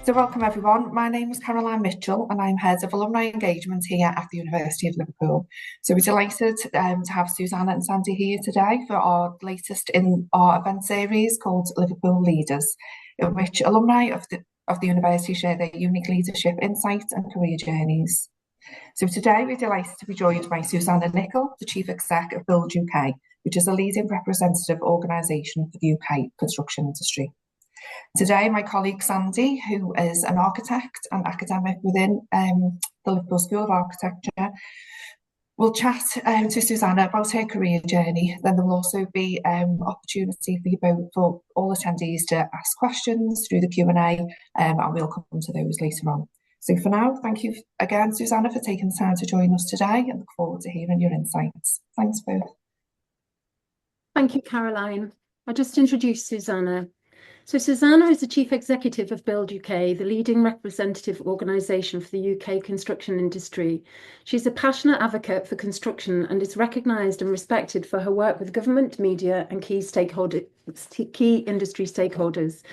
So welcome everyone. My name is Caroline Mitchell and I'm Head of Alumni Engagement here at the University of Liverpool. So we're delighted to have Suzannah and Sandy here today for our latest in our event series called Liverpool Leaders, in which alumni of the university share their unique leadership insights and career journeys. So today we're delighted to be joined by Suzannah Nichol, the Chief Exec of Build UK, which is a leading representative organisation for the UK construction industry. Today, my colleague Sandy, who is an architect and academic within the Liverpool School of Architecture, will chat to Suzannah about her career journey. Then there will also be opportunity for you both, for all attendees to ask questions through the Q&A, and we'll come to those later on. So for now, thank you again, Suzannah, for taking the time to join us today, and look forward to hearing your insights. Thanks both. Thank you, Caroline. I'll just introduce Suzannah. So Suzannah is the Chief Executive of Build UK, the leading representative organisation for the UK construction industry. She's a passionate advocate for construction and is recognised and respected for her work with government, media and key industry stakeholders.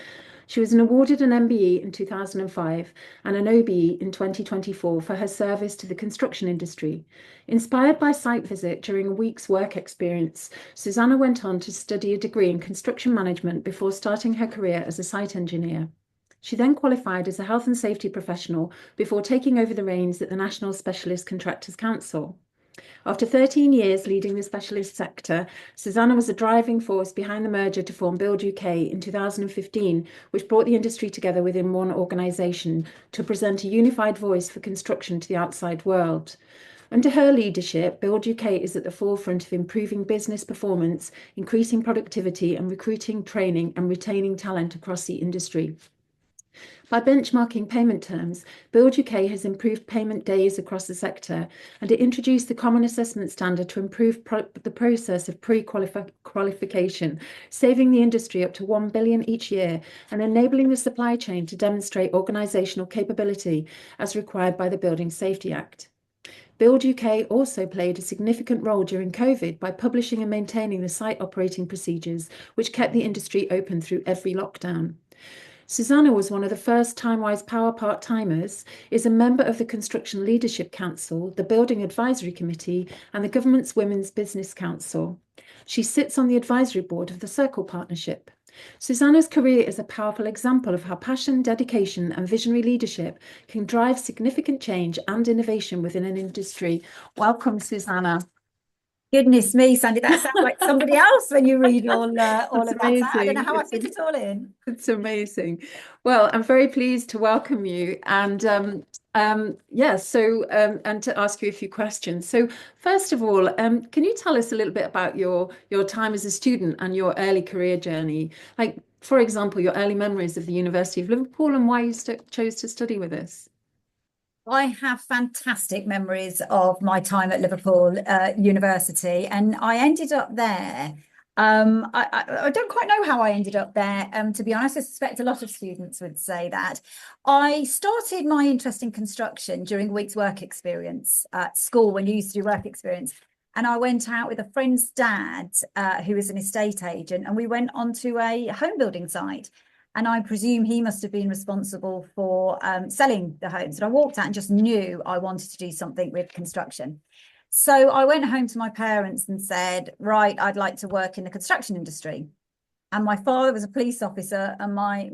She was awarded an MBE in 2005 and an OBE in 2024 for her service to the construction industry. Inspired by site visit during a week's work experience, Suzannah went on to study a degree in construction management before starting her career as a site engineer. She then qualified as a health and safety professional before taking over the reins at the National Specialist Contractors Council. After 13 years leading the specialist sector, Suzannah was a driving force behind the merger to form Build UK in 2015, which brought the industry together within one organisation to present a unified voice for construction to the outside world. Under her leadership, Build UK is at the forefront of improving business performance, increasing productivity and recruiting, training and retaining talent across the industry. By benchmarking payment terms, Build UK has improved payment days across the sector, and it introduced the Common Assessment Standard to improve the process of pre-qualification, saving the industry up to £1 billion each year and enabling the supply chain to demonstrate organisational capability as required by the Building Safety Act. Build UK also played a significant role during COVID by publishing and maintaining the site operating procedures, which kept the industry open through every lockdown. Suzannah was one of the first TimeWise Power part-timers, is a member of the Construction Leadership Council, the Building Advisory Committee and the Government's Women's Business Council. She sits on the advisory board of the Circle Partnership. Suzannah's career is a powerful example of how passion, dedication and visionary leadership can drive significant change and innovation within an industry. Welcome, Suzannah. Goodness me, Sandy, that sounds like somebody else when you read all of that. I don't know how I fit it all in. It's amazing. Well, I'm very pleased to welcome you and and to ask you a few questions. So first of all, can you tell us a little bit about your time as a student and your early career journey? Like, for example, your early memories of the University of Liverpool and why you chose to study with us. I have fantastic memories of my time at Liverpool University, and I ended up there. I don't quite know how I ended up there. To be honest, I suspect a lot of students would say that. I started my interest in construction during a week's work experience at school when you used to do work experience. And I went out with a friend's dad, who is an estate agent, and we went onto a home building site. And I presume he must have been responsible for selling the homes. And I walked out and just knew I wanted to do something with construction. So I went home to my parents and said, right, I'd like to work in the construction industry. And my father was a police officer and my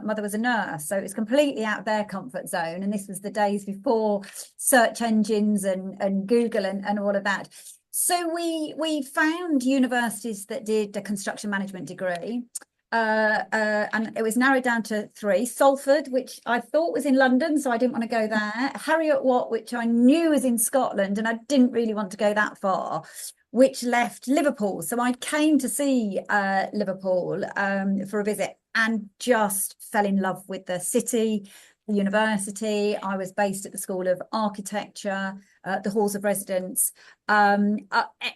mother was a nurse. So it was completely out of their comfort zone. And this was the days before search engines and Google and all of that. So we found universities that did a construction management degree. And it was narrowed down to 3. Salford, which I thought was in London, so I didn't want to go there. Heriot-Watt, which I knew was in Scotland, and I didn't really want to go that far, which left Liverpool. So I came to see Liverpool for a visit and just fell in love with the city, the university. I was based at the School of Architecture, the halls of residence.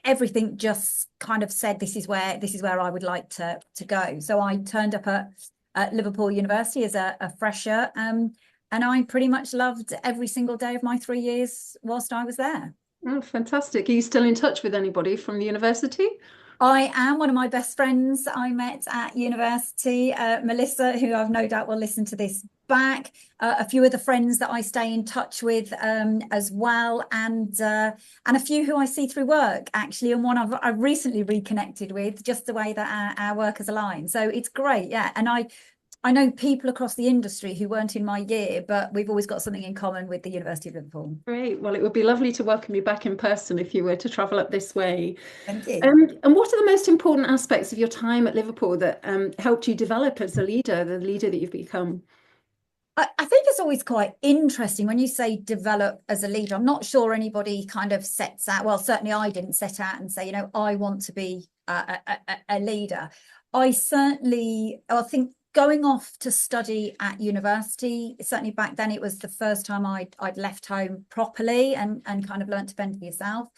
Everything just kind of said this is where I would like to go. So I turned up at Liverpool University as a fresher, and I pretty much loved every single day of my 3 years whilst I was there. Oh, fantastic. Are you still in touch with anybody from the university? I am one of my best friends I met at university, Melissa, who I've no doubt will listen to this back. A few of the friends that I stay in touch with as well, and a few who I see through work actually, and one I've recently reconnected with, just the way that our work has aligned. So it's great, yeah. And I know people across the industry who weren't in my year, but we've always got something in common with the University of Liverpool. Great. Well, it would be lovely to welcome you back in person if you were to travel up this way. Thank you. And what are the most important aspects of your time at Liverpool that helped you develop as a leader, the leader that you've become? I think it's always quite interesting when you say develop as a leader. I'm not sure anybody kind of sets out, well, certainly I didn't set out and say, I want to be a leader. I think going off to study at university, certainly back then, it was the first time I'd left home properly and kind of learned to fend for yourself.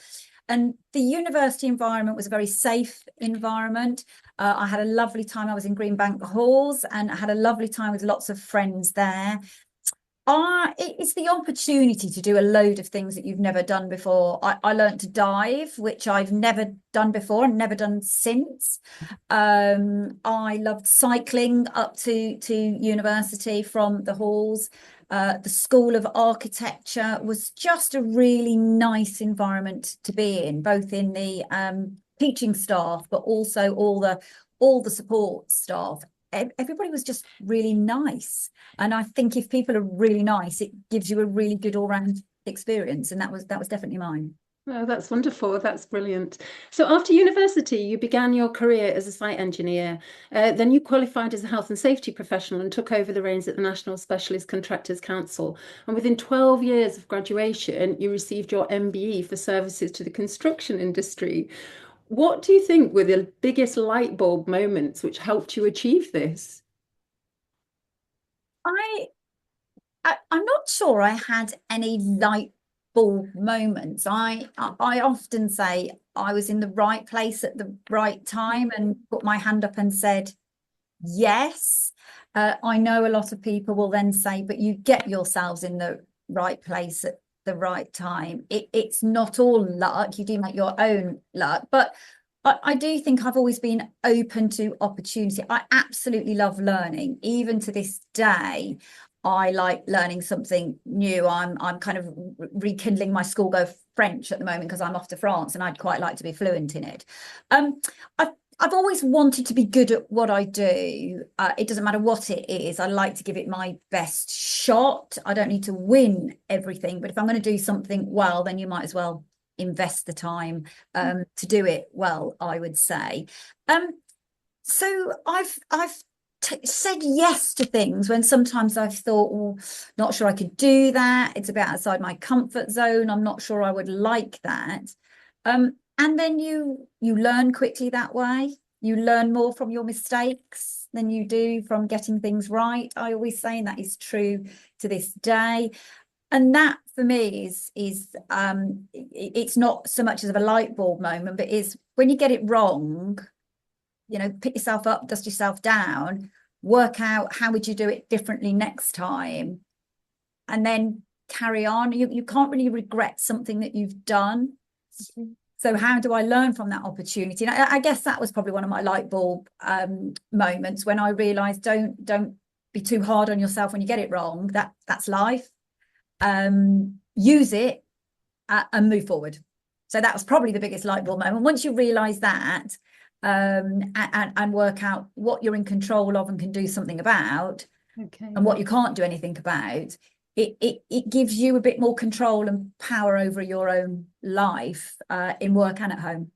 And the university environment was a very safe environment. I had a lovely time. I was in Greenbank Halls and I had a lovely time with lots of friends there. It's the opportunity to do a load of things that you've never done before. I learned to dive, which I've never done before and never done since. I loved cycling up to university from the halls. The School of Architecture was just a really nice environment to be in, both in the teaching staff, but also all the support staff. Everybody was just really nice. And I think if people are really nice, it gives you a really good all-round experience. And that was definitely mine. Oh, that's wonderful. That's brilliant. So after university, you began your career as a site engineer. Then you qualified as a health and safety professional and took over the reins at the National Specialist Contractors Council. And within 12 years of graduation, you received your MBE for services to the construction industry. What do you think were the biggest light bulb moments which helped you achieve this? I'm not sure I had any light bulb moments. I often say I was in the right place at the right time and put my hand up and said yes. I know a lot of people will then say, but you get yourselves in the right place at the right time. It's not all luck. You do make your own luck, but I do think I've always been open to opportunity. I absolutely love learning. Even to this day, I like learning something new. I'm kind of rekindling my school go French at the moment because I'm off to France and I'd quite like to be fluent in it. I've always wanted to be good at what I do. It doesn't matter what it is. I like to give it my best shot. I don't need to win everything, but if I'm going to do something well, then you might as well invest the time to do it well, I would say. So I've said yes to things when sometimes I've thought, well, not sure I could do that. It's a bit outside my comfort zone. I'm not sure I would like that. And then you learn quickly that way. You learn more from your mistakes than you do from getting things right. I always say, and that is true to this day. And that for me is it's not so much as of a light bulb moment, but is when you get it wrong, pick yourself up, dust yourself down, work out how would you do it differently next time, and then carry on. You can't really regret something that you've done. So how do I learn from that opportunity? And I guess that was probably one of my light bulb moments when I realized don't be too hard on yourself when you get it wrong. That's life. Use it and move forward. So that was probably the biggest light bulb moment. Once you realize that and work out what you're in control of and can do something about, okay, and what you can't do anything about, it gives you a bit more control and power over your own life in work and at home.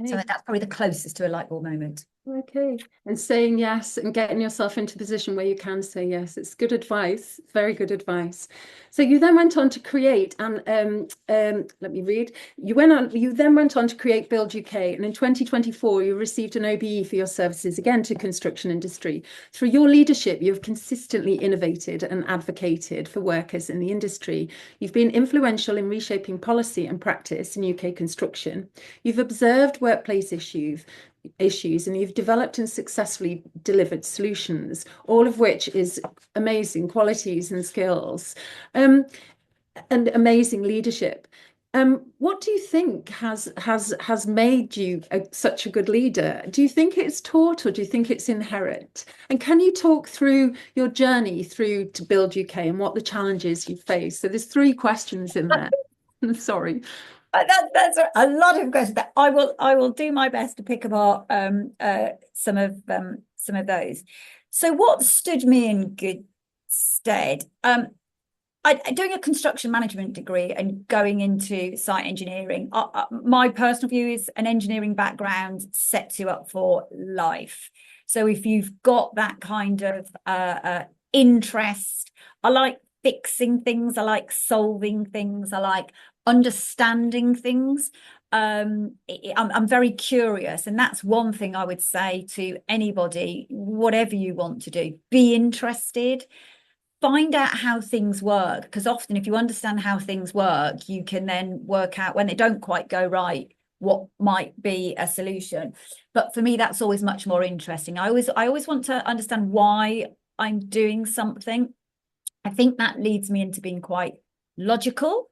Okay. So that's probably the closest to a light bulb moment. Okay, and saying yes and getting yourself into a position where you can say yes. It's good advice, very good advice. So you then went on to create, and let me read. You then went on to create Build UK, and in 2024 you received an OBE for your services, again to construction industry. Through your leadership, you have consistently innovated and advocated for workers in the industry. You've been influential in reshaping policy and practice in UK construction. You've observed workplace issues and you've developed and successfully delivered solutions, all of which is amazing qualities and skills and amazing leadership. What do you think has made you such a good leader? Do you think it's taught or do you think it's inherent? And can you talk through your journey through to Build UK and what the challenges you face? So there's 3 questions in there. Sorry. That's a lot of questions. I will do my best to pick apart some of those. So what stood me in good stead? Doing a construction management degree and going into site engineering, my personal view is an engineering background sets you up for life. So if you've got that kind of interest, I like fixing things, I like solving things, I like understanding things. I'm very curious, and that's one thing I would say to anybody, whatever you want to do, be interested. Find out how things work, because often if you understand how things work, you can then work out when they don't quite go right, what might be a solution. But for me, that's always much more interesting. I always want to understand why I'm doing something. I think that leads me into being quite logical.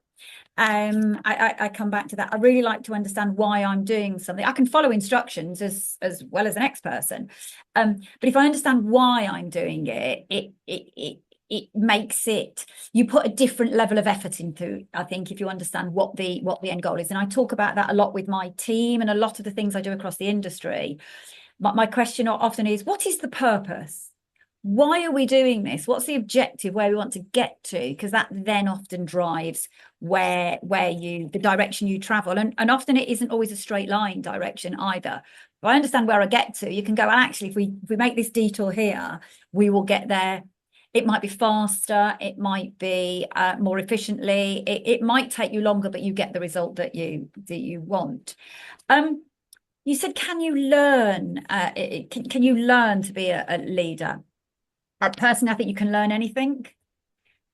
I come back to that. I really like to understand why I'm doing something. I can follow instructions as well as an ex person, but if I understand why I'm doing it, it makes it, you put a different level of effort into, I think, if you understand what the end goal is. And I talk about that a lot with my team and a lot of the things I do across the industry. My question often is, what is the purpose? Why are we doing this? What's the objective, where we want to get to? Because that then often drives where the direction you travel. And often it isn't always a straight line direction either. If I understand where I get to, you can go, well, actually, if we make this detour here, we will get there. It might be faster, it might be more efficiently, it might take you longer, but you get the result that you want. You said, can you learn? Can you learn to be a leader? Personally, I think you can learn anything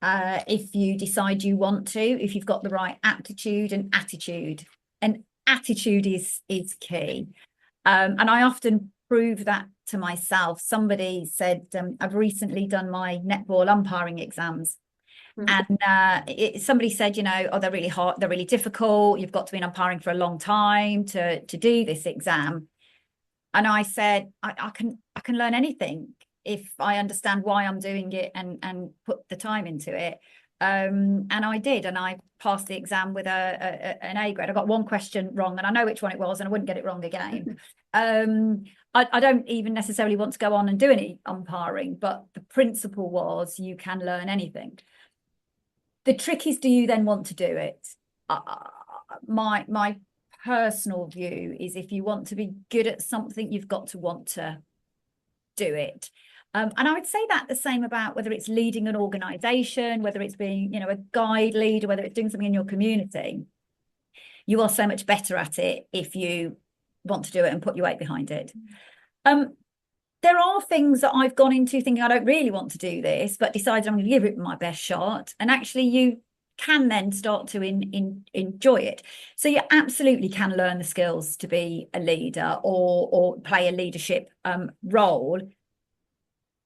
if you decide you want to, if you've got the right aptitude and attitude. And attitude is key. And I often prove that to myself. Somebody said, I've recently done my netball umpiring exams. And somebody said, oh, they're really hard, they're really difficult. You've got to be in umpiring for a long time to do this exam. And I said, I can learn anything if I understand why I'm doing it and put the time into it. And I did, and I passed the exam with an A grade. I got 1 question wrong, and I know which one it was, and I wouldn't get it wrong again. I don't even necessarily want to go on and do any umpiring, but the principle was you can learn anything. The trick is, do you then want to do it? My personal view is, if you want to be good at something, you've got to want to do it. And I would say that the same about whether it's leading an organisation, whether it's being, a guide leader, whether it's doing something in your community. You are so much better at it if you want to do it and put your weight behind it. There are things that I've gone into thinking I don't really want to do this, but decided I'm going to give it my best shot. And actually you can then start to enjoy it. So you absolutely can learn the skills to be a leader or play a leadership role.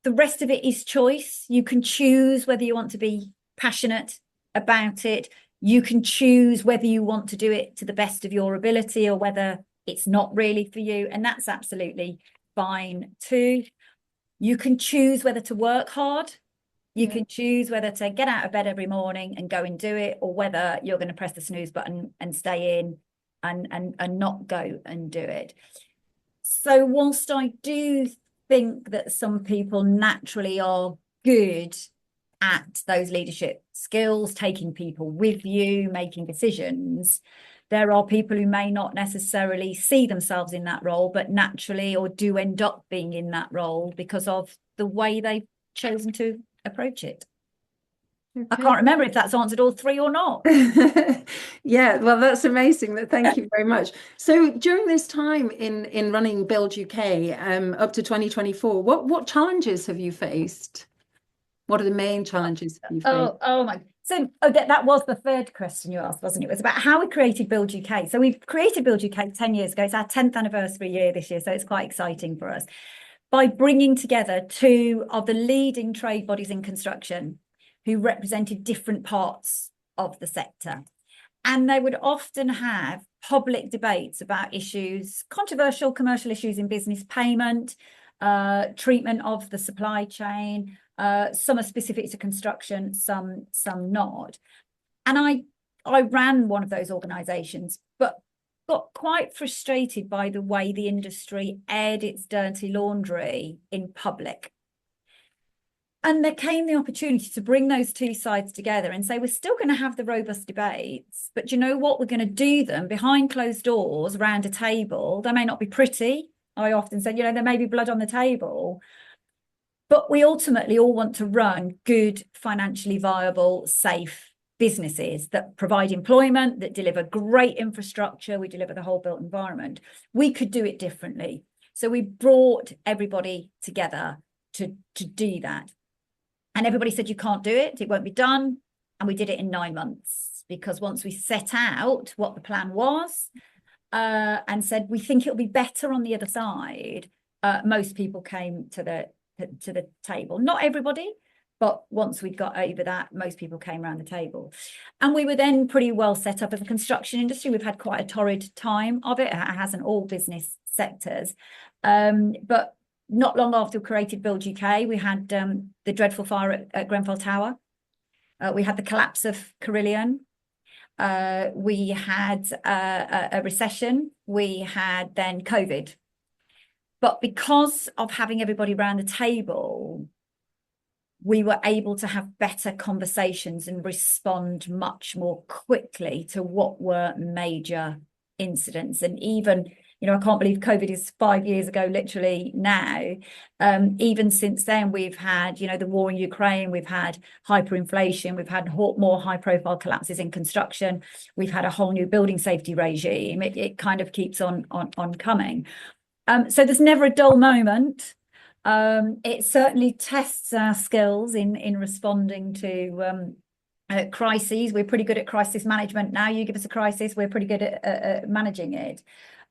The rest of it is choice. You can choose whether you want to be passionate about it. You can choose whether you want to do it to the best of your ability or whether it's not really for you. And that's absolutely fine too. You can choose whether to work hard. You can choose whether to get out of bed every morning and go and do it, or whether you're going to press the snooze button and stay in and not go and do it. So whilst I do think that some people naturally are good at those leadership skills, taking people with you, making decisions, there are people who may not necessarily see themselves in that role, but naturally or do end up being in that role because of the way they've chosen to approach it. Okay. I can't remember if that's answered all 3 or not. Yeah, well, that's amazing. Thank you very much. So during this time in running Build UK up to 2024, what challenges have you faced? What are the main challenges that you faced? Oh my. So that was the 3rd question you asked, wasn't it? It was about how we created Build UK. So we've created Build UK 10 years ago. It's our 10th anniversary year this year, so it's quite exciting for us. By bringing together 2 of the leading trade bodies in construction who represented different parts of the sector. And they would often have public debates about issues, controversial commercial issues in business, payment, treatment of the supply chain. Some are specific to construction, some not. And I ran one of those organisations, but got quite frustrated by the way the industry aired its dirty laundry in public. And there came the opportunity to bring those two sides together and say, we're still going to have the robust debates, but you know what? We're going to do them behind closed doors around a table. They may not be pretty. I often say, you know, there may be blood on the table, but we ultimately all want to run good, financially viable, safe businesses that provide employment, that deliver great infrastructure. We deliver the whole built environment. We could do it differently. So we brought everybody together to do that. And everybody said, you can't do it. It won't be done. And we did it in 9 months, because once we set out what the plan was and said, we think it'll be better on the other side, most people came to the table. Not everybody, but once we'd got over that, most people came around the table. And we were then pretty well set up as a construction industry. We've had quite a torrid time of it. It hasn't all business sectors. But not long after we created Build UK, we had the dreadful fire at Grenfell Tower. We had the collapse of Carillion. We had a recession. We had then COVID. But because of having everybody around the table, we were able to have better conversations and respond much more quickly to what were major incidents. And even, you know, I can't believe COVID is 5 years ago, literally now. Even since then, we've had, you know, the war in Ukraine, we've had hyperinflation, we've had more high profile collapses in construction. We've had a whole new building safety regime. It kind of keeps on coming. So there's never a dull moment. It certainly tests our skills in responding to crises. We're pretty good at crisis management now. You give us a crisis, we're pretty good at managing it.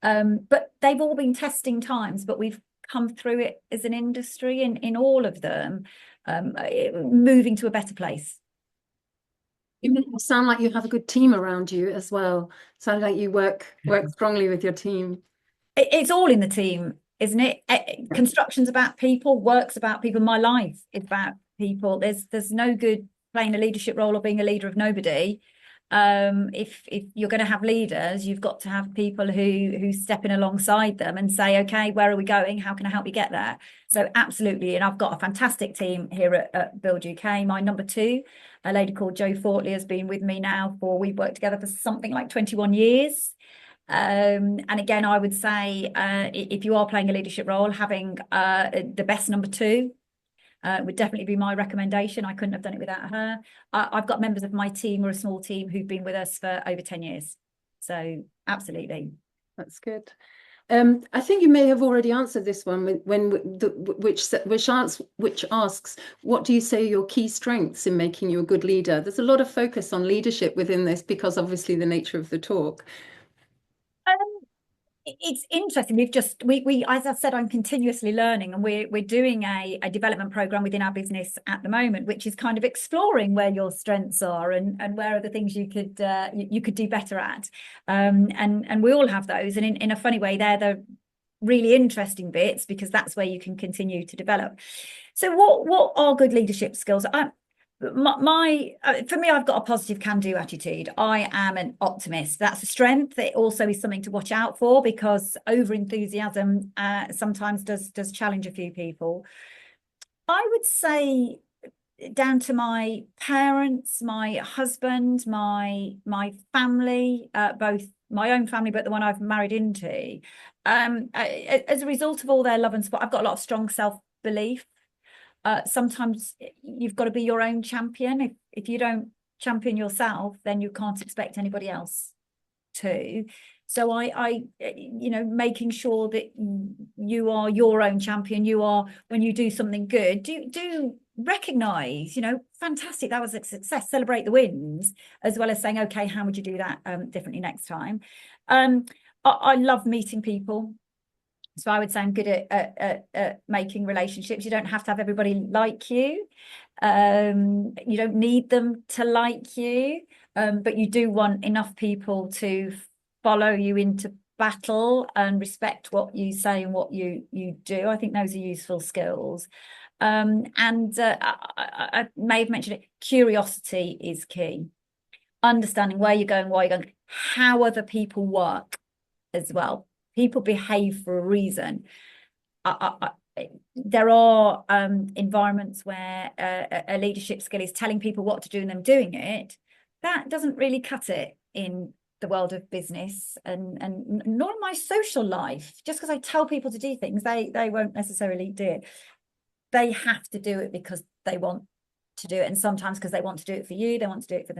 But they've all been testing times, but we've come through it as an industry in all of them, moving to a better place. You sound like you have a good team around you as well. Sounds like you work strongly with your team. It's all in the team, isn't it? Construction's about people, work's about people. My life is about people. There's no good playing a leadership role or being a leader of nobody. If you're going to have leaders, you've got to have people who step in alongside them and say, okay, where are we going? How can I help you get there? So absolutely. And I've got a fantastic team here at Build UK. My number 2, a lady called Jo Fortley, has been with me now we've worked together for something like 21 years. And again, I would say if you are playing a leadership role, having the best number 2 would definitely be my recommendation. I couldn't have done it without her. I've got members of my team, we're a small team, who've been with us for over 10 years. So absolutely. That's good. I think you may have already answered this one which asks, what do you say are your key strengths in making you a good leader? There's a lot of focus on leadership within this because obviously the nature of the talk. It's interesting. We as I said, I'm continuously learning, and we're doing a development program within our business at the moment, which is kind of exploring where your strengths are and where are the things you could do better at. And we all have those, and in a funny way, they're the really interesting bits, because that's where you can continue to develop. So what are good leadership skills? For me, I've got a positive can-do attitude. I am an optimist. That's a strength. It also is something to watch out for, because over-enthusiasm sometimes does challenge a few people. I would say, down to my parents, my husband, my family, both my own family, but the one I've married into, as a result of all their love and support, I've got a lot of strong self-belief. Sometimes you've got to be your own champion. If you don't champion yourself, then you can't expect anybody else to. So I you know, making sure that you are your own champion. You are, when you do something good, do recognize, you know, fantastic, that was a success, celebrate the wins, as well as saying, okay, how would you do that differently next time? I love meeting people. So I would say I'm good at making relationships. You don't have to have everybody like you. You don't need them to like you, but you do want enough people to follow you into battle and respect what you say and what you do. I think those are useful skills. I may have mentioned it, curiosity is key. Understanding where you're going, why you're going, how other people work as well. People behave for a reason. There are environments where a leadership skill is telling people what to do and them doing it. That doesn't really cut it in the world of business and nor in my social life. Just because I tell people to do things, they won't necessarily do it. They have to do it because they want to do it, and sometimes because they want to do it for you, they want to do it for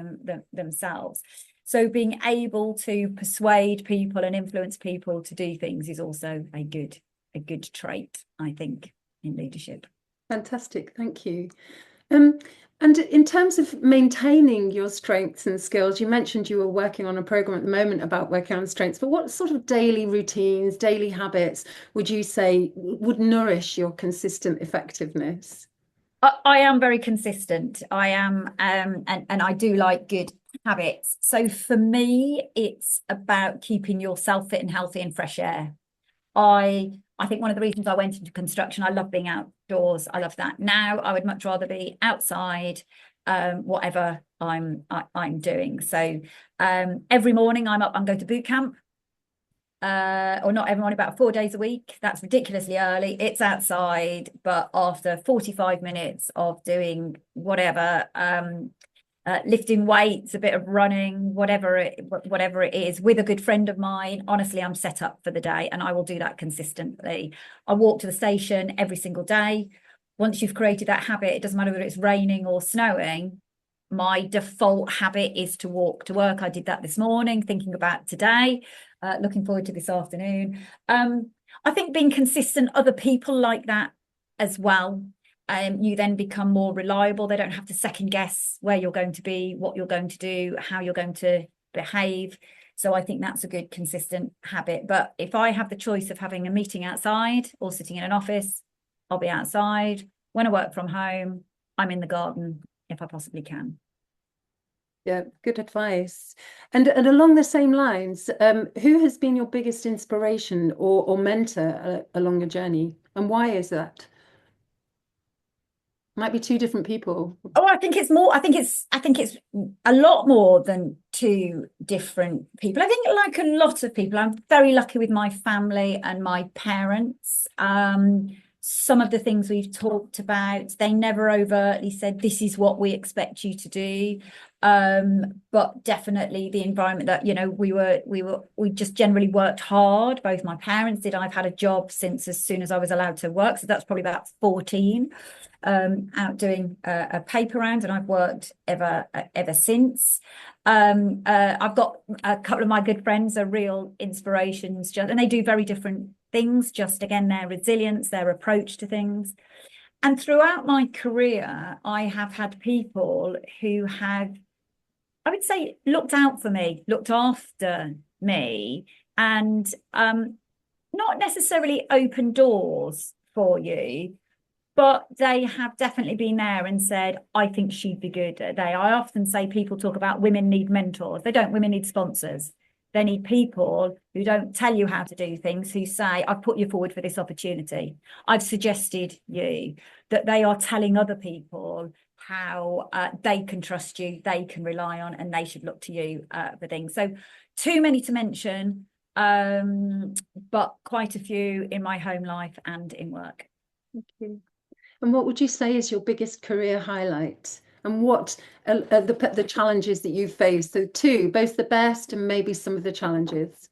themselves. So being able to persuade people and influence people to do things is also a good trait, I think, in leadership. Fantastic, thank you. And in terms of maintaining your strengths and skills, you mentioned you were working on a program at the moment about working on strengths, but what sort of daily routines, daily habits would you say would nourish your consistent effectiveness? I am very consistent. I am, and I do like good habits. So for me, it's about keeping yourself fit and healthy and fresh air. I think one of the reasons I went into construction, I love being outdoors. I love that. Now I would much rather be outside, whatever I'm doing. So every morning I'm up, I'm going to boot camp. Or not every morning, about 4 days a week. That's ridiculously early. It's outside, but after 45 minutes of doing whatever, lifting weights, a bit of running, whatever it is, with a good friend of mine, honestly, I'm set up for the day, and I will do that consistently. I walk to the station every single day. Once you've created that habit, it doesn't matter whether it's raining or snowing. My default habit is to walk to work. I did that this morning, thinking about today, looking forward to this afternoon. I think being consistent, other people like that as well. You then become more reliable. They don't have to second guess where you're going to be, what you're going to do, how you're going to behave. So I think that's a good consistent habit. But if I have the choice of having a meeting outside or sitting in an office, I'll be outside. When I work from home, I'm in the garden if I possibly can. Yeah, good advice. And along the same lines, who has been your biggest inspiration or mentor along your journey, and why is that? Might be two different people. Oh, I think it's a lot more than two different people. I think, like a lot of people, I'm very lucky with my family and my parents. Some of the things we've talked about, they never overtly said, this is what we expect you to do. But definitely the environment that, you know, we just generally worked hard. Both my parents did. I've had a job since as soon as I was allowed to work. So that's probably about 14, out doing a paper round, and I've worked ever since. I've got a couple of my good friends are real inspirations, and they do very different things, just again, their resilience, their approach to things. And throughout my career, I have had people who have, I would say, looked out for me, looked after me, and not necessarily open doors for you, but they have definitely been there and said, I think she'd be good at that. I often say people talk about women need mentors. They don't. Women need sponsors. They need people who don't tell you how to do things, who say, I've put you forward for this opportunity. I've suggested you, that they are telling other people how they can trust you, they can rely on, and they should look to you for things. So too many to mention, but quite a few in my home life and in work. Thank you. And what would you say is your biggest career highlight? And what are the challenges that you've faced? So two, both the best and maybe some of the challenges.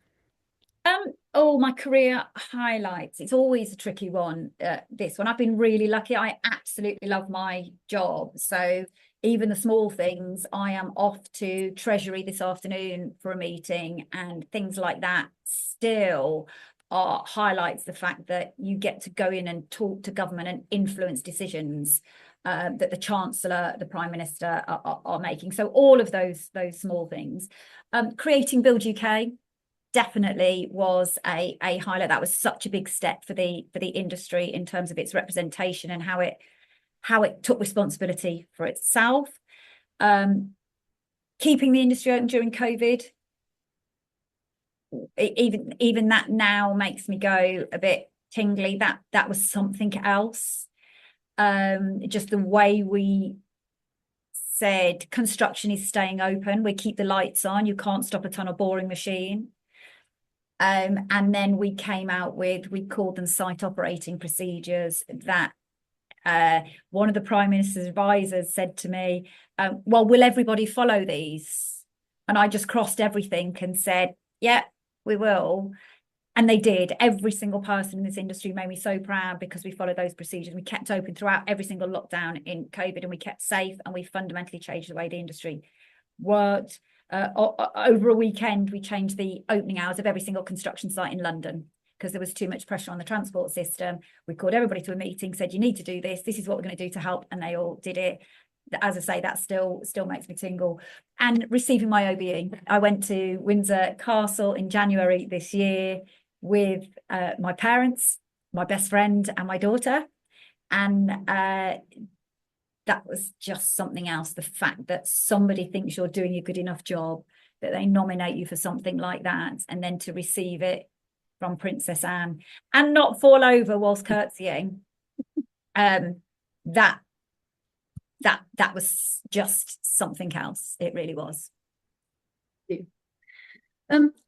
Oh, my career highlights. It's always a tricky one, this one. I've been really lucky. I absolutely love my job. So even the small things, I am off to Treasury this afternoon for a meeting, and things like that still highlights the fact that you get to go in and talk to government and influence decisions that the Chancellor, the Prime Minister are making. So all of those small things. Creating Build UK. definitely was a highlight. That was such a big step for the industry in terms of its representation and how it took responsibility for itself. Keeping the industry open during COVID, even that now makes me go a bit tingly. That was something else. Just the way we said construction is staying open, we keep the lights on, you can't stop a tunnel boring machine. And then we came out with, we called them site operating procedures, that one of the Prime Minister's advisors said to me, well, will everybody follow these? And I just crossed everything and said, yeah, we will. And they did. Every single person in this industry made me so proud, because we followed those procedures. We kept open throughout every single lockdown in COVID, and we kept safe, and we fundamentally changed the way the industry worked. Over a weekend, we changed the opening hours of every single construction site in London because there was too much pressure on the transport system. We called everybody to a meeting, said, you need to do this. This is what we're going to do to help. And they all did it. As I say, that still makes me tingle. And receiving my OBE. I went to Windsor Castle in January this year with my parents, my best friend and my daughter. And that was just something else. The fact that somebody thinks you're doing a good enough job, that they nominate you for something like that, and then to receive it from Princess Anne and not fall over whilst curtsying, that was just something else. It really was.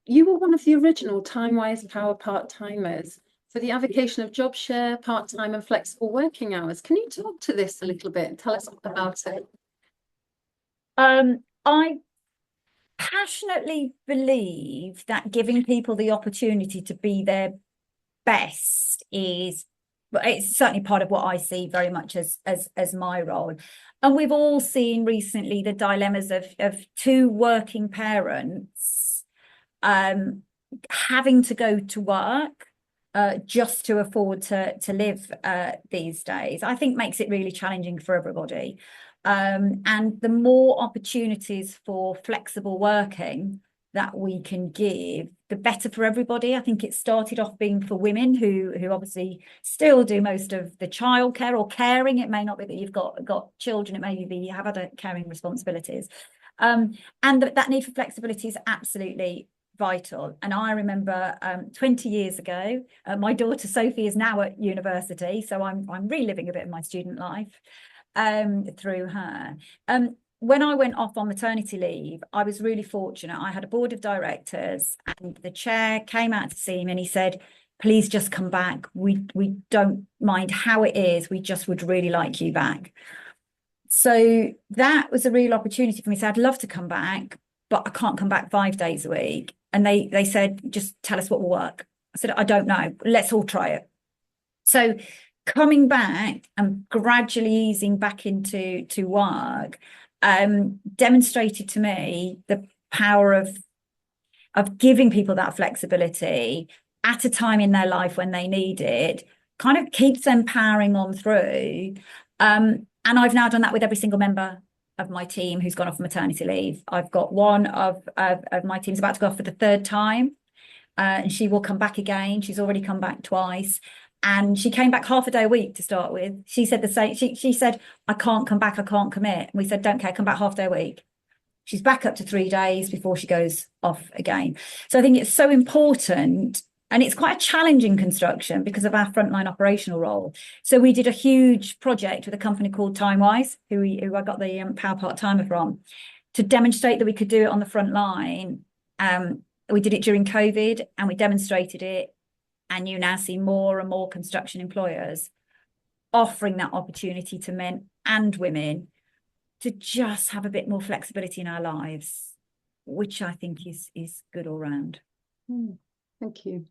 You were one of the original Time-Wise Power part-timers for the avocation of job share, part-time and flexible working hours. Can you talk to this a little bit and tell us about it? I passionately believe that giving people the opportunity to be their best is, it's certainly part of what I see very much as my role. And we've all seen recently the dilemmas of two working parents having to go to work just to afford to live these days. I think makes it really challenging for everybody. And the more opportunities for flexible working that we can give, the better for everybody. I think it started off being for women who obviously still do most of the childcare or caring. It may not be that you've got children, it may be you have other caring responsibilities. And that need for flexibility is absolutely vital. And I remember 20 years ago, my daughter Sophie is now at university, so I'm reliving a bit of my student life through her. When I went off on maternity leave, I was really fortunate. I had a board of directors, and the chair came out to see me and he said, please just come back. We don't mind how it is. We just would really like you back. So that was a real opportunity for me. So I'd love to come back, but I can't come back 5 days a week. And they said, just tell us what will work. I said, I don't know. Let's all try it. So coming back and gradually easing back into work demonstrated to me the power of giving people that flexibility at a time in their life when they need it, kind of keeps them powering on through. And I've now done that with every single member of my team who's gone off maternity leave. I've got one of my team's about to go off for the 3rd time, and she will come back again. She's already come back twice. And she came back half a day a week to start with. She said the same. She said, I can't come back. I can't commit. And we said, don't care. Come back half a day a week. She's back up to 3 days before she goes off again. So I think it's so important. And it's quite a challenging construction because of our frontline operational role. So we did a huge project with a company called Time-Wise, who I got the Power Part-Timer from, to demonstrate that we could do it on the front line. We did it during COVID and we demonstrated it. And you now see more and more construction employers offering that opportunity to men and women to just have a bit more flexibility in our lives, which I think is good all round. Thank you.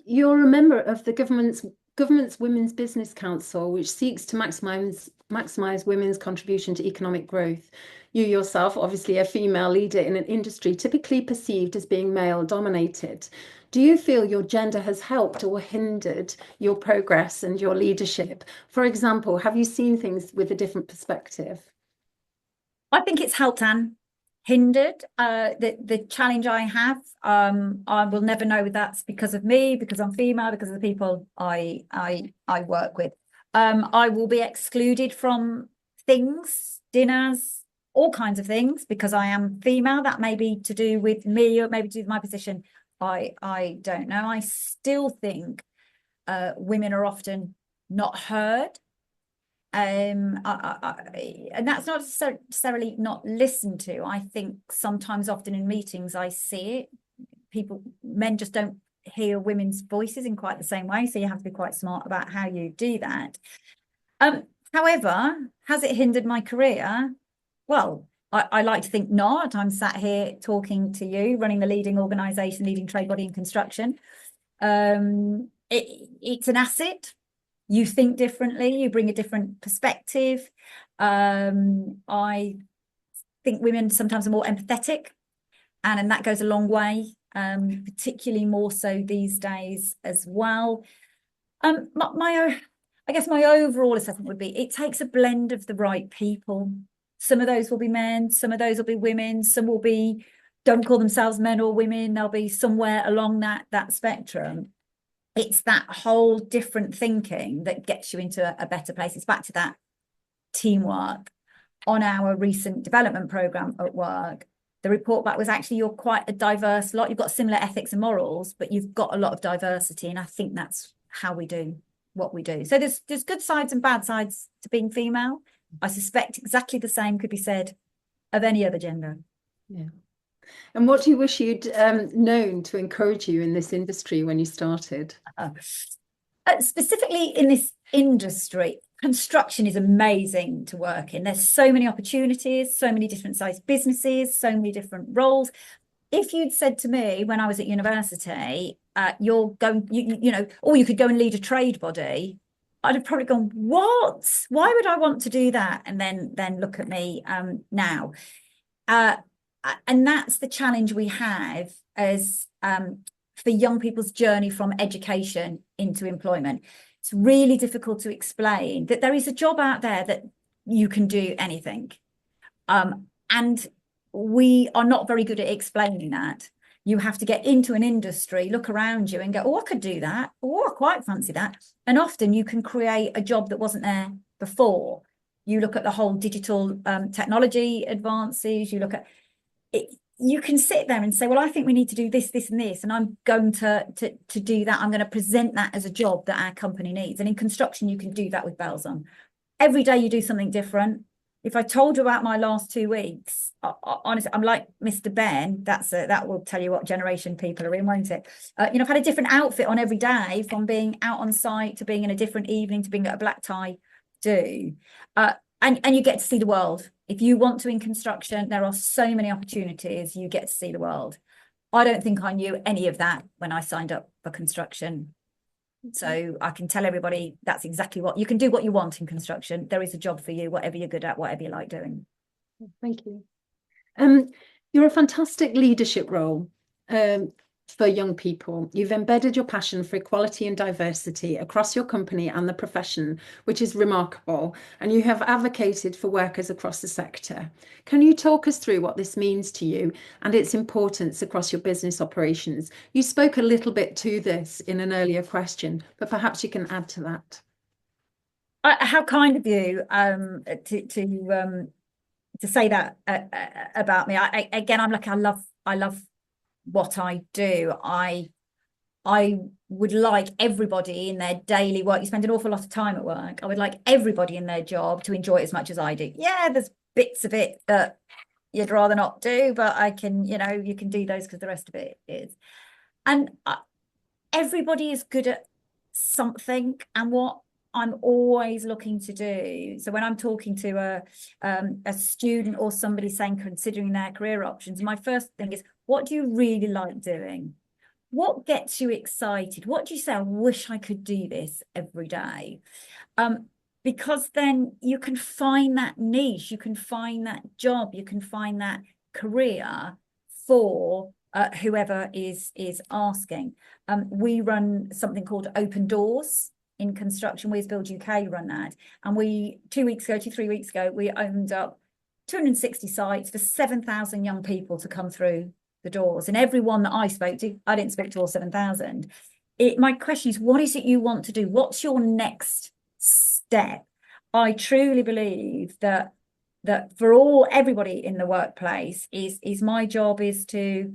You're a member of the government's Women's Business Council, which seeks to maximise women's contribution to economic growth. You yourself, obviously a female leader in an industry typically perceived as being male-dominated. Do you feel your gender has helped or hindered your progress and your leadership? For example, have you seen things with a different perspective? I think it's helped, Anne. hindered the challenge I have. I will never know that's because of me, because I'm female, because of the people I work with. I will be excluded from things, dinners, all kinds of things, because I am female. That may be to do with me, or maybe to do with my position. I don't know. I still think women are often not heard. And that's not necessarily not listened to. I think sometimes, often in meetings, I see it. Men just don't hear women's voices in quite the same way. So you have to be quite smart about how you do that. However, has it hindered my career? Well, I like to think not. I'm sat here talking to you, running the leading organisation, leading trade body in construction. It's an asset. You think differently, you bring a different perspective. I think women sometimes are more empathetic, and that goes a long way, particularly more so these days as well. I guess my overall assessment would be, it takes a blend of the right people. Some of those will be men, some of those will be women, some will be, don't call themselves men or women, they'll be somewhere along that spectrum. It's that whole different thinking that gets you into a better place. It's back to that teamwork. On our recent development program at work, the report back was, actually, you're quite a diverse lot. You've got similar ethics and morals, but you've got a lot of diversity. And I think that's how we do what we do. So there's good sides and bad sides to being female. I suspect exactly the same could be said of any other gender. Yeah. And what do you wish you'd known to encourage you in this industry when you started? Specifically in this industry, construction is amazing to work in. There's so many opportunities, so many different sized businesses, so many different roles. If you'd said to me when I was at university, you're going, or you could go and lead a trade body, I'd have probably gone, what? Why would I want to do that? And then look at me now. And that's the challenge we have as for young people's journey from education into employment. It's really difficult to explain that there is a job out there that you can do anything. And we are not very good at explaining that. You have to get into an industry, look around you and go, oh, I could do that. Oh, I quite fancy that. And often you can create a job that wasn't there before. You look at the whole digital technology advances, you look at it, you can sit there and say, well, I think we need to do this, this, and this, and I'm going to do that. I'm going to present that as a job that our company needs. And in construction, you can do that with bells on. Every day you do something different. If I told you about my last 2 weeks, honestly, I'm like Mr. Ben. That will tell you what generation people are in, won't it? I've had a different outfit on every day, from being out on site to being in a different evening to being at a black tie do. And you get to see the world. If you want to in construction, there are so many opportunities. You get to see the world. I don't think I knew any of that when I signed up for construction. So I can tell everybody that's exactly what you can do. What you want in construction, there is a job for you, whatever you're good at, whatever you like doing. Thank you. You're a fantastic leadership role for young people. You've embedded your passion for equality and diversity across your company and the profession, which is remarkable, and you have advocated for workers across the sector. Can you talk us through what this means to you and its importance across your business operations? You spoke a little bit to this in an earlier question, but perhaps you can add to that. How kind of you to say that about me. I'm like, I love what I do. I would like everybody in their daily work. You spend an awful lot of time at work. I would like everybody in their job to enjoy it as much as I do. Yeah, there's bits of it that you'd rather not do, but I can, you can do those because the rest of it is. And everybody is good at something, and what I'm always looking to do. So when I'm talking to a student or somebody saying considering their career options, my first thing is, what do you really like doing? What gets you excited? What do you say, I wish I could do this every day? Because then you can find that niche, you can find that job, you can find that career for whoever is asking. We run something called Open Doors in construction. Build UK run that, and 2 3 weeks ago we opened up 260 sites for 7,000 young people to come through the doors. And everyone that I spoke to, I didn't speak to all 7,000. My question is, what is it you want to do? What's your next step? I truly believe that for everybody in the workplace is my job is to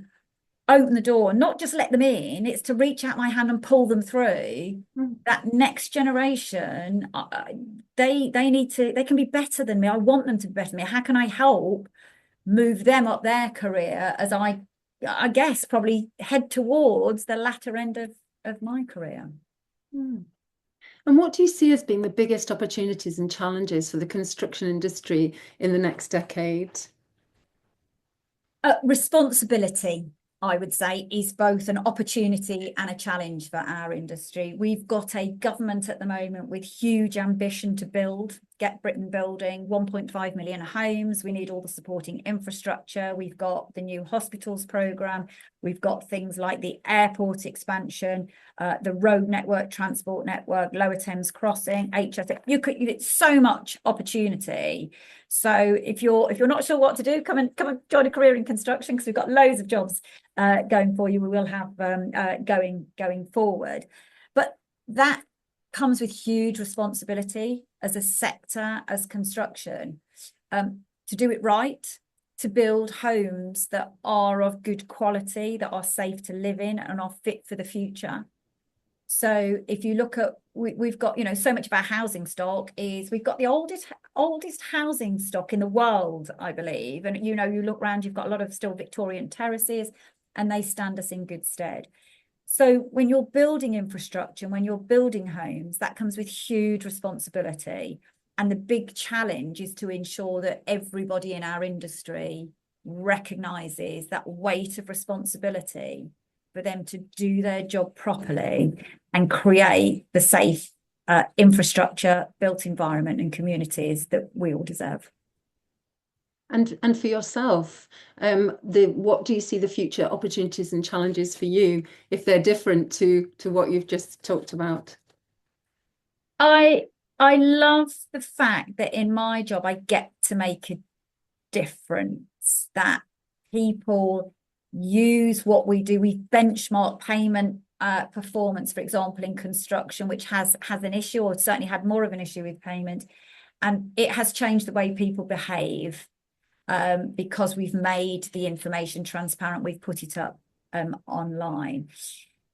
open the door, not just let them in, it's to reach out my hand and pull them through. That next generation, they can be better than me. I want them to be better than me. How can I help move them up their career as I guess probably head towards the latter end of my career? And what do you see as being the biggest opportunities and challenges for the construction industry in the next decade? Responsibility, I would say, is both an opportunity and a challenge for our industry. We've got a government at the moment with huge ambition to get Britain building 1.5 million homes. We need all the supporting infrastructure. We've got the new hospitals programme. We've got things like the airport expansion, the road network, transport network, Lower Thames Crossing, it's so much opportunity. So if you're not sure what to do, come and join a career in construction, because we've got loads of jobs going for you. We will have going forward. But that comes with huge responsibility as a sector, as construction, to do it right, to build homes that are of good quality, that are safe to live in and are fit for the future. So if you look at, we've got, so much of our housing stock we've got the oldest housing stock in the world, I believe. And, you look around, you've got a lot of still Victorian terraces, and they stand us in good stead. So when you're building infrastructure, when you're building homes, that comes with huge responsibility. And the big challenge is to ensure that everybody in our industry recognises that weight of responsibility for them to do their job properly and create the safe infrastructure, built environment and communities that we all deserve. And for yourself, what do you see the future opportunities and challenges for you if they're different to what you've just talked about? I love the fact that in my job I get to make a difference, that people use what we do. We benchmark payment performance, for example, in construction, which has an issue, or certainly had more of an issue with payment, and it has changed the way people behave. Because we've made the information transparent, we've put it up online.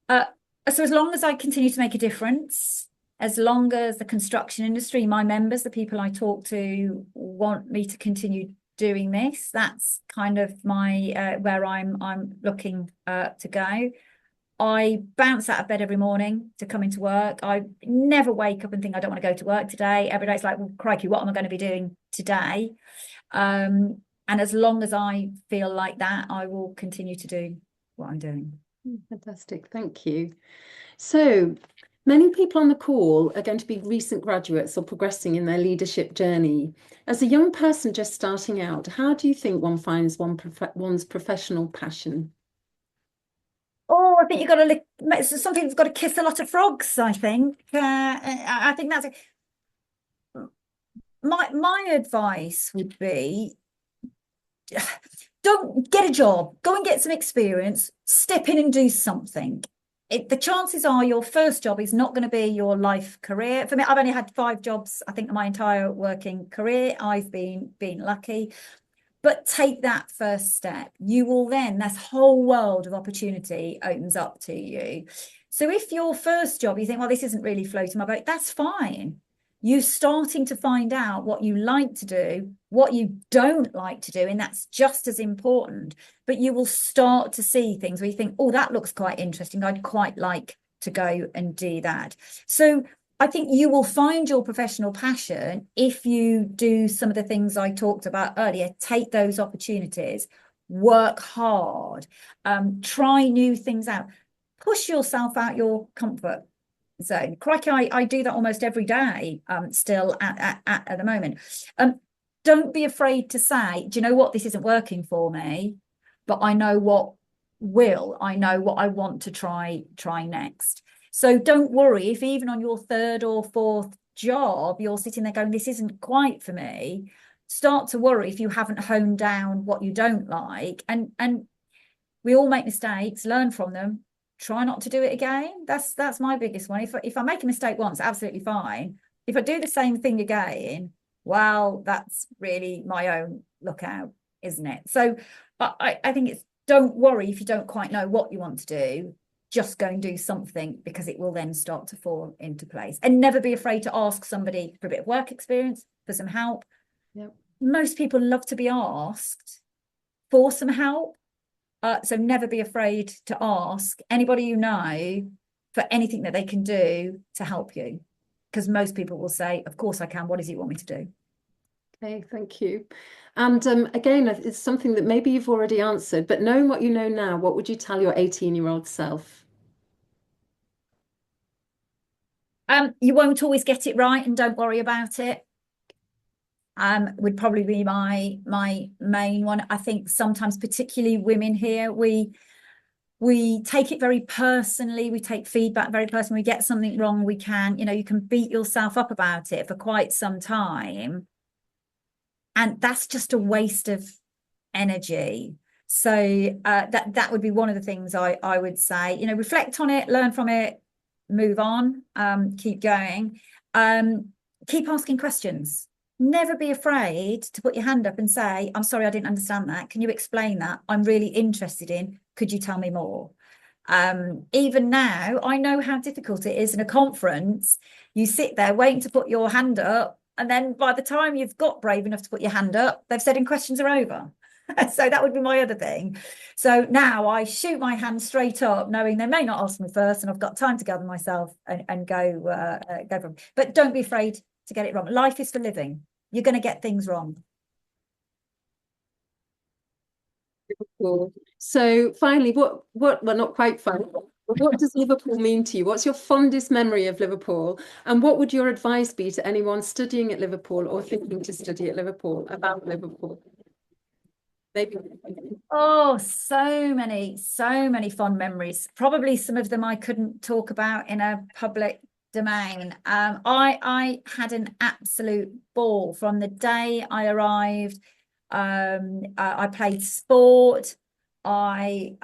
So as long as I continue to make a difference, as long as the construction industry, my members, the people I talk to, want me to continue doing this, that's kind of my where I'm looking to go. I bounce out of bed every morning to come into work. I never wake up and think I don't want to go to work today. Every day it's like, well, crikey, what am I going to be doing today? And as long as I feel like that, I will continue to do what I'm doing. Fantastic, thank you. So many people on the call are going to be recent graduates or progressing in their leadership journey. As a young person just starting out, how do you think one finds one's professional passion? Oh, I think you've got to something that's got to kiss a lot of frogs, I think. I think that's it. My advice would be, don't get a job, go and get some experience, step in and do something. The chances are your first job is not going to be your life career. For me, I've only had 5 jobs, I think, my entire working career. I've been lucky. But take that first step. You will then, this whole world of opportunity opens up to you. So if your first job, you think, well, this isn't really floating my boat, that's fine. You're starting to find out what you like to do, what you don't like to do, and that's just as important. But you will start to see things where you think, oh, that looks quite interesting. I'd quite like to go and do that. So I think you will find your professional passion if you do some of the things I talked about earlier. Take those opportunities, work hard, try new things out, push yourself out your comfort zone. Crikey, I do that almost every day still at the moment. Don't be afraid to say, do you know what, this isn't working for me, but I know what will. I know what I want to try next. So don't worry if even on your 3rd or 4th job you're sitting there going, this isn't quite for me. start to worry if you haven't honed down what you don't like. And we all make mistakes, learn from them, try not to do it again. That's my biggest one. If I make a mistake once, absolutely fine. If I do the same thing again, well, that's really my own lookout, isn't it? So I think it's, don't worry if you don't quite know what you want to do. Just go and do something, because it will then start to fall into place. And never be afraid to ask somebody for a bit of work experience, for some help. Yep. Most people love to be asked for some help. So never be afraid to ask anybody you know for anything that they can do to help you. Because most people will say, of course I can. What does he want me to do? Okay, thank you. And again, it's something that maybe you've already answered, but knowing what you know now, what would you tell your 18-year-old self? You won't always get it right, and don't worry about it. Would probably be my main one. I think sometimes, particularly women here, we take it very personally. We take feedback very personally. We get something wrong, you can beat yourself up about it for quite some time, and that's just a waste of energy. So that would be one of the things I would say. Reflect on it, learn from it, move on, keep going, keep asking questions. Never be afraid to put your hand up and say, I'm sorry, I didn't understand that. Can you explain that? I'm really interested in, could you tell me more? Even now, I know how difficult it is in a conference. You sit there waiting to put your hand up, and then by the time you've got brave enough to put your hand up, they've said, and questions are over. So that would be my other thing. So now I shoot my hand straight up, knowing they may not ask me first, and I've got time to gather myself and go from. But don't be afraid to get it wrong. Life is for living. You're going to get things wrong. Cool. So finally, well, not quite finally, but what does Liverpool mean to you? What's your fondest memory of Liverpool? And what would your advice be to anyone studying at Liverpool or thinking to study at Liverpool about Liverpool? Maybe. Oh, so many fond memories. Probably some of them I couldn't talk about in a public domain. I had an absolute ball from the day I arrived. I played sport. I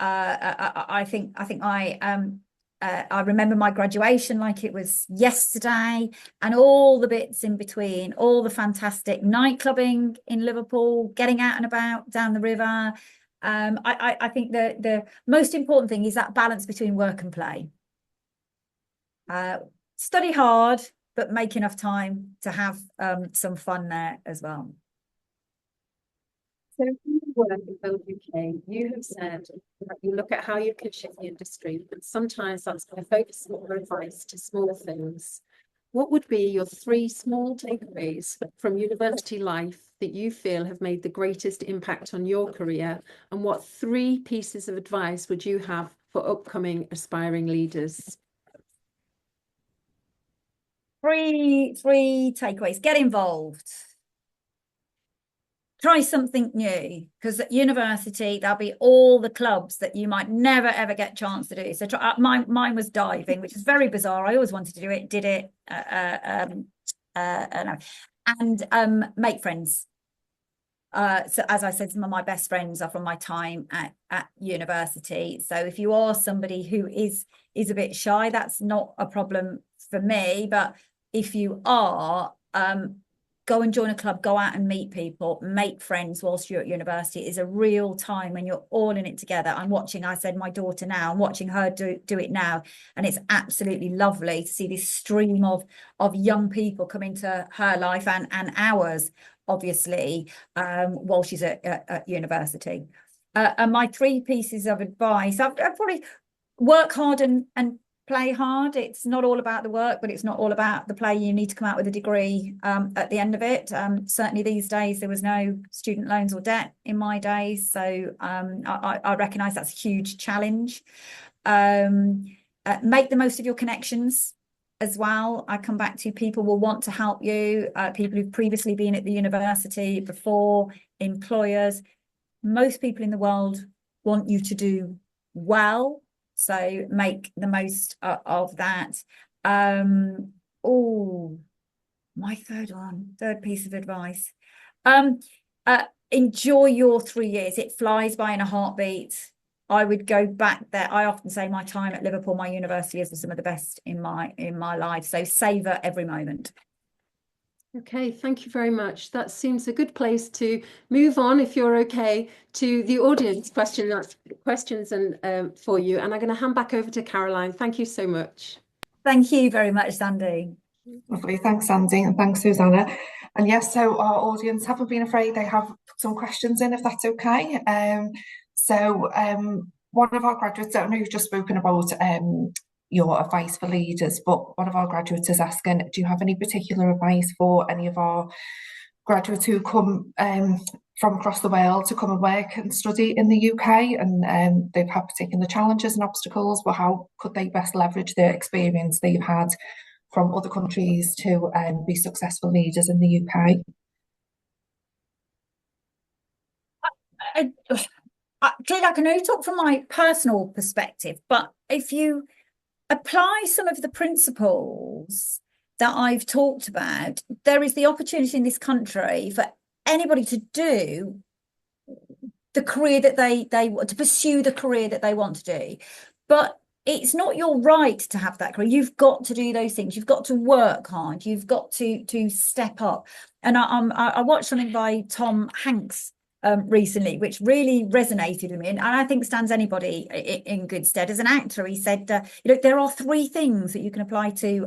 remember my graduation like it was yesterday, and all the bits in between, all the fantastic nightclubbing in Liverpool, getting out and about down the river. I think the most important thing is that balance between work and play. Study hard, but make enough time to have some fun there as well. So in your work in Build UK, you have said that you look at how you can shift the industry, and sometimes that's by focusing on advice to small things. What would be your 3 small takeaways from university life that you feel have made the greatest impact on your career? And what 3 pieces of advice would you have for upcoming aspiring leaders? 3 takeaways. Get involved. Try something new, because at university there'll be all the clubs that you might never ever get a chance to do. So mine was diving, which is very bizarre. I always wanted to do it, did it, and make friends. So as I said, some of my best friends are from my time at university. So if you are somebody who is a bit shy, that's not a problem for me. But if you are, go and join a club, go out and meet people, make friends whilst you're at university. It is a real time when you're all in it together. I'm watching, I said, my daughter now, I'm watching her do it now. And it's absolutely lovely to see this stream of young people come into her life and ours, obviously, while she's at university. And my 3 pieces of advice, I'd probably work hard and play hard. It's not all about the work, but it's not all about the play. You need to come out with a degree at the end of it. Certainly these days, there was no student loans or debt in my days. So I recognise that's a huge challenge. Make the most of your connections as well. I come back to, people will want to help you. People who've previously been at the university before, employers. Most people in the world want you to do well. So make the most of that. Oh, my third piece of advice. Enjoy your 3 years. It flies by in a heartbeat. I would go back there. I often say my time at Liverpool, my university years, were some of the best in my life. So savor every moment. Okay, thank you very much. That seems a good place to move on, if you're okay, to the audience questions and for you. And I'm going to hand back over to Caroline. Thank you so much. Thank you very much, Sandy. Lovely, thanks Sandy, and thanks Suzannah. And yes, so our audience haven't been afraid, they have put some questions in, if that's okay. One of our graduates, I know you've just spoken about your advice for leaders, but one of our graduates is asking, do you have any particular advice for any of our graduates who come from across the world to come and work and study in the UK, and they've had particular challenges and obstacles, but how could they best leverage the experience they've had from other countries to be successful leaders in the UK? Clearly, I can only talk from my personal perspective, but if you apply some of the principles that I've talked about, there is the opportunity in this country for anybody to do the career that they want, to pursue the career that they want to do. But it's not your right to have that career. You've got to do those things. You've got to work hard. You've got to step up. And I watched something by Tom Hanks recently, which really resonated with me, and I think stands anybody in good stead. As an actor, he said, there are 3 things that you can apply to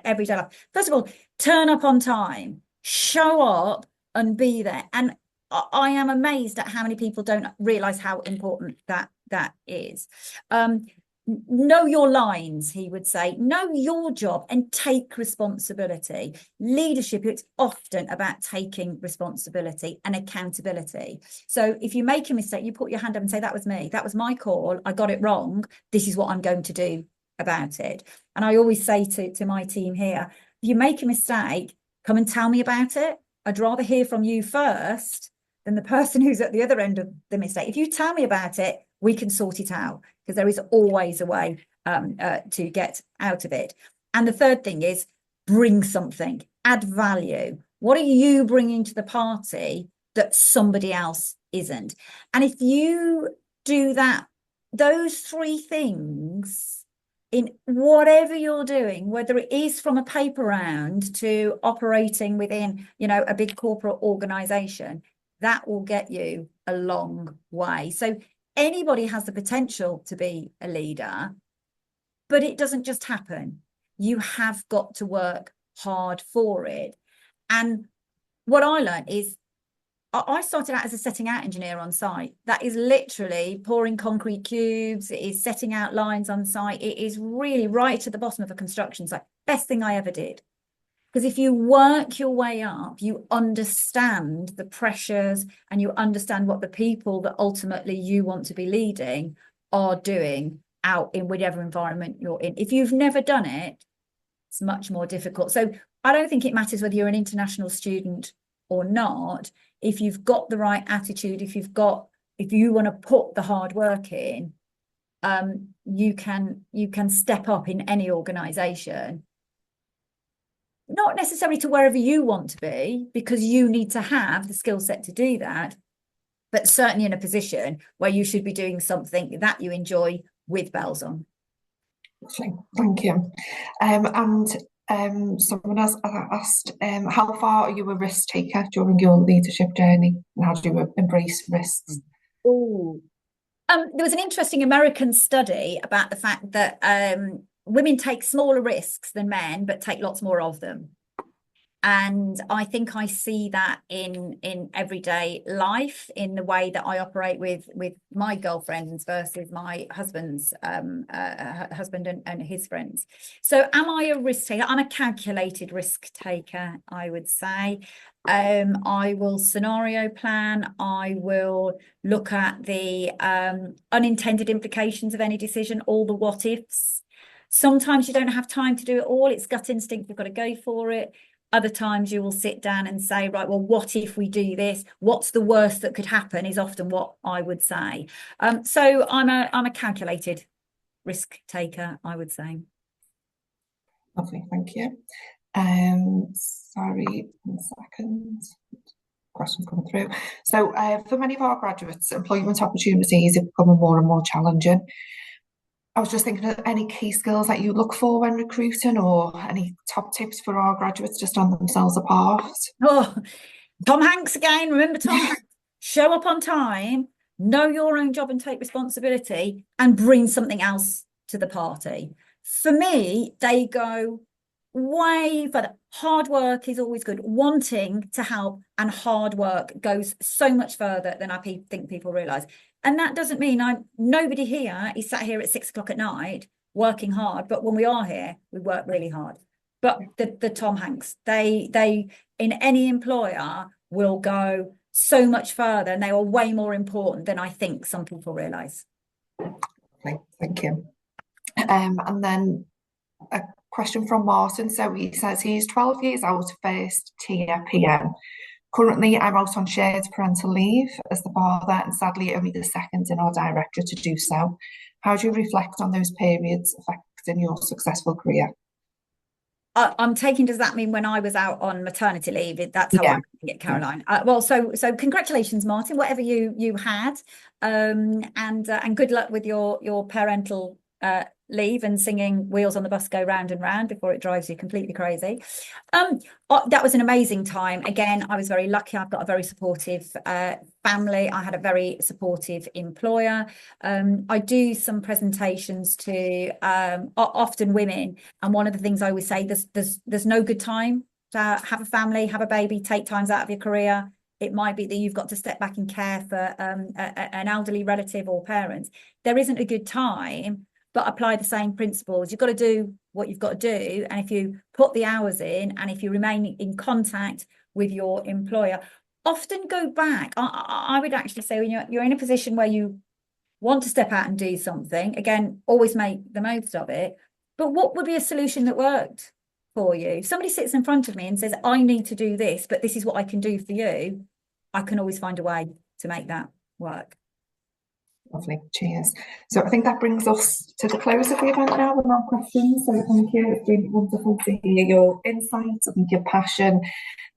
everyday life. First of all, turn up on time, show up and be there. And I am amazed at how many people don't realise how important that is. Know your lines, he would say. Know your job and take responsibility. Leadership, it's often about taking responsibility and accountability. So if you make a mistake, you put your hand up and say, that was me. That was my call. I got it wrong. This is what I'm going to do about it. And I always say to my team here, if you make a mistake, come and tell me about it. I'd rather hear from you first than the person who's at the other end of the mistake. If you tell me about it, we can sort it out, because there is always a way to get out of it. And the third thing is bring something, add value. What are you bringing to the party that somebody else isn't? And if you do that, those 3 things in whatever you're doing, whether it is from a paper round to operating within, a big corporate organization, that will get you a long way. So anybody has the potential to be a leader, but it doesn't just happen. You have got to work hard for it. And what I learned is, I started out as a setting out engineer on site. That is literally pouring concrete cubes. It is setting out lines on site. It is really right at the bottom of a construction site. Best thing I ever did. Because if you work your way up, you understand the pressures and you understand what the people that ultimately you want to be leading are doing out in whatever environment you're in. If you've never done it, it's much more difficult. So I don't think it matters whether you're an international student or not. If you've got the right attitude, if you want to put the hard work in, you can step up in any organisation. Not necessarily to wherever you want to be, because you need to have the skill set to do that, but certainly in a position where you should be doing something that you enjoy with bells on. Thank you. Someone else asked, how far are you a risk taker during your leadership journey, and how do you embrace risks? Oh, there was an interesting American study about the fact that women take smaller risks than men, but take lots more of them. And I think I see that in everyday life, in the way that I operate with my girlfriends versus my husband's husband and his friends. So am I a risk taker? I'm a calculated risk taker, I would say. I will scenario plan. I will look at the unintended implications of any decision, all the what ifs. Sometimes you don't have time to do it all. It's gut instinct. You've got to go for it. Other times you will sit down and say, right, well, what if we do this? What's the worst that could happen is often what I would say. So I'm a calculated risk taker, I would say. Lovely, thank you. Sorry, 1 second. questions coming through. So for many of our graduates, employment opportunities are becoming more and more challenging. I was just thinking of any key skills that you look for when recruiting, or any top tips for our graduates to stand themselves apart. Oh, Tom Hanks again. Remember Tom Hanks? Show up on time, know your own job and take responsibility, and bring something else to the party. For me, they go way further. Hard work is always good. Wanting to help and hard work goes so much further than I think people realise. And that doesn't mean nobody here is sat here at 6 o'clock at night working hard, but when we are here, we work really hard. But the Tom Hanks, they in any employer will go so much further, and they are way more important than I think some people realise. Okay, thank you. And then a question from Martin. So he says he's 12 years out, first tier PM. Currently, I'm out on shared parental leave as the father, and sadly only the second in our directorate to do so. How do you reflect on those periods affecting your successful career? I'm taking, does that mean when I was out on maternity leave? That's how I'm getting it, Caroline. Well, so congratulations, Martin, whatever you had, and good luck with your parental leave and singing Wheels on the Bus Go Round and Round before it drives you completely crazy. That was an amazing time. Again, I was very lucky. I've got a very supportive family. I had a very supportive employer. I do some presentations to often women, and one of the things I always say, there's no good time to have a family, have a baby, take times out of your career. It might be that you've got to step back and care for an elderly relative or parent. There isn't a good time, but apply the same principles. You've got to do what you've got to do. And if you put the hours in, and if you remain in contact with your employer, often go back. I would actually say when you're in a position where you want to step out and do something, again, always make the most of it. But what would be a solution that worked for you? If somebody sits in front of me and says, I need to do this, but this is what I can do for you, I can always find a way to make that work. Lovely, cheers. So I think that brings us to the close of the event now with our questions. So thank you. It's been wonderful to hear your insights, I think your passion,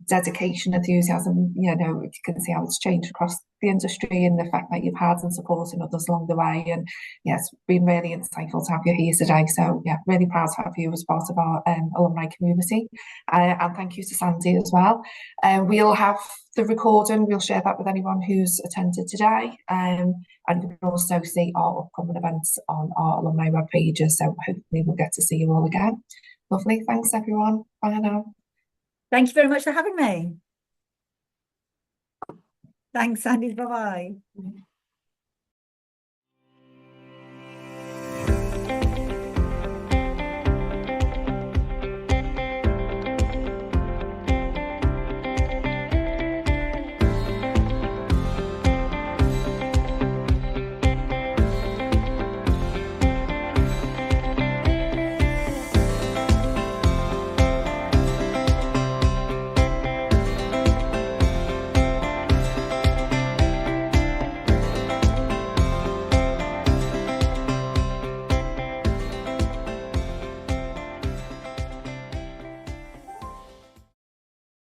dedication, enthusiasm. You know, you can see how it's changed across the industry, and the fact that you've had and supporting others along the way. And yes, it's been really insightful to have you here today. So yeah, really proud to have you as part of our alumni community. And thank you to Sandy as well. We'll have the recording, we'll share that with anyone who's attended today. And you can also see our upcoming events on our alumni web pages. So hopefully we'll get to see you all again. Lovely. Thanks, everyone. Bye now. Thank you very much for having me. Thanks, Sandy. Bye-bye.